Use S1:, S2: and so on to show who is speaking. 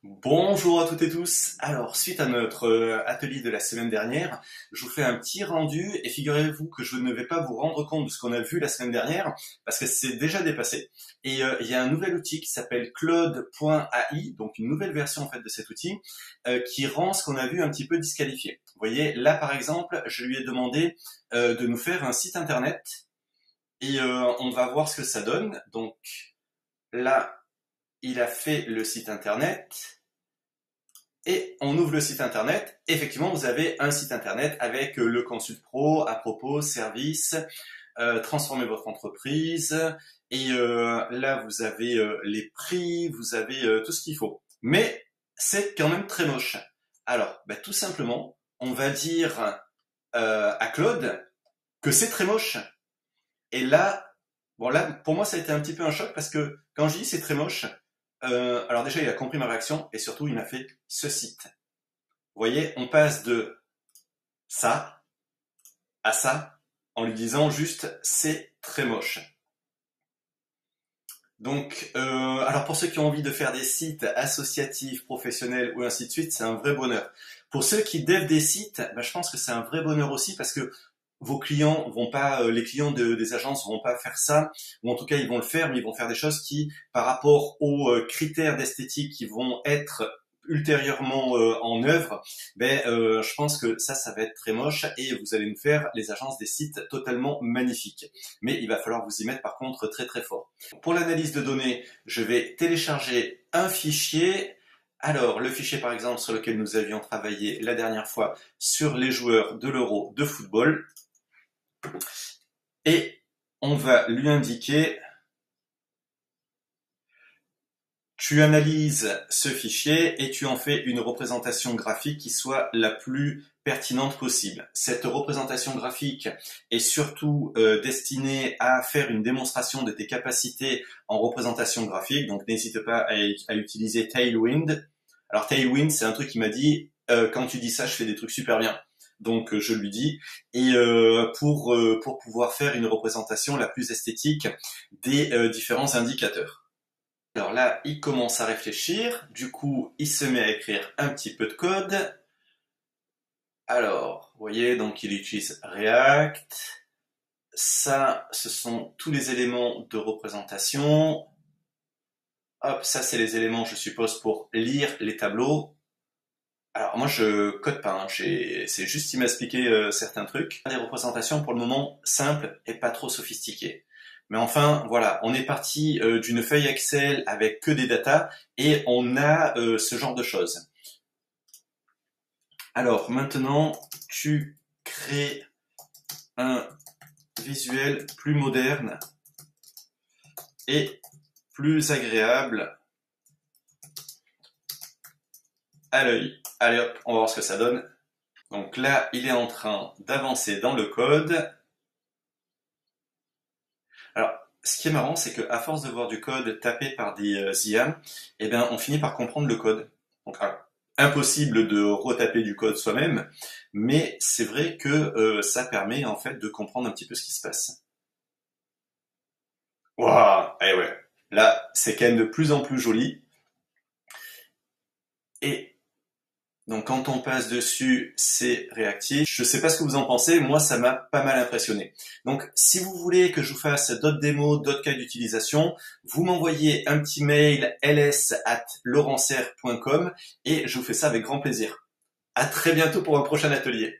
S1: Bonjour à toutes et tous. Alors, suite à notre atelier de la semaine dernière, je vous fais un petit rendu et figurez-vous que je ne vais pas vous rendre compte de ce qu'on a vu la semaine dernière parce que c'est déjà dépassé. Et il y a un nouvel outil qui s'appelle Claude.ai, donc une nouvelle version en fait de cet outil qui rend ce qu'on a vu un petit peu disqualifié. Vous voyez, là par exemple, je lui ai demandé de nous faire un site internet et on va voir ce que ça donne. Donc là, il a fait le site internet et on ouvre le site internet. Effectivement, vous avez un site internet avec le Consult Pro, à propos, service, transformer votre entreprise. Et là, vous avez les prix, vous avez tout ce qu'il faut. Mais c'est quand même très moche. Alors, tout simplement, on va dire à Claude que c'est très moche. Et là, bon là, pour moi, ça a été un petit peu un choc parce que quand je dis c'est très moche, alors déjà, il a compris ma réaction et surtout, il m'a fait ce site. Vous voyez, on passe de ça à ça en lui disant juste c'est très moche. Donc, alors pour ceux qui ont envie de faire des sites associatifs, professionnels ou ainsi de suite, c'est un vrai bonheur. Pour ceux qui dévent des sites, je pense que c'est un vrai bonheur aussi parce que vos clients vont pas, les clients des agences vont pas faire ça, ou en tout cas ils vont le faire, mais ils vont faire des choses qui, par rapport aux critères d'esthétique qui vont être ultérieurement en œuvre, je pense que ça va être très moche et vous allez nous faire les agences des sites totalement magnifiques. Mais il va falloir vous y mettre par contre très très fort. Pour l'analyse de données, je vais télécharger un fichier. Alors, le fichier par exemple sur lequel nous avions travaillé la dernière fois sur les joueurs de l'Euro de football. Et on va lui indiquer, tu analyses ce fichier et tu en fais une représentation graphique qui soit la plus pertinente possible. Cette représentation graphique est surtout destinée à faire une démonstration de tes capacités en représentation graphique, donc n'hésite pas à utiliser Tailwind. Alors Tailwind, c'est un truc qui m'a dit, quand tu dis ça, je fais des trucs super bien. Donc je lui dis, et pour pouvoir faire une représentation la plus esthétique des différents indicateurs. Alors là, il commence à réfléchir, du coup, il se met à écrire un petit peu de code. Alors, vous voyez, donc il utilise React. Ça, ce sont tous les éléments de représentation. Hop, ça, c'est les éléments, je suppose, pour lire les tableaux. Alors moi je code pas, c'est juste il m'a expliqué certains trucs. Des représentations pour le moment simples et pas trop sophistiquées. Mais enfin voilà, on est parti d'une feuille Excel avec que des datas et on a ce genre de choses. Alors maintenant tu crées un visuel plus moderne et plus agréable à l'œil. Allez hop, on va voir ce que ça donne. Donc là, il est en train d'avancer dans le code. Alors, ce qui est marrant, c'est qu'à force de voir du code tapé par des IA, on finit par comprendre le code. Donc, impossible de retaper du code soi-même, mais c'est vrai que ça permet en fait de comprendre un petit peu ce qui se passe. Waouh, eh ouais, là, c'est quand même de plus en plus joli. Et donc quand on passe dessus, c'est réactif. Je sais pas ce que vous en pensez, moi ça m'a pas mal impressionné. Donc si vous voulez que je vous fasse d'autres démos, d'autres cas d'utilisation, vous m'envoyez un petit mail ls@laurenserre.com et je vous fais ça avec grand plaisir. À très bientôt pour un prochain atelier.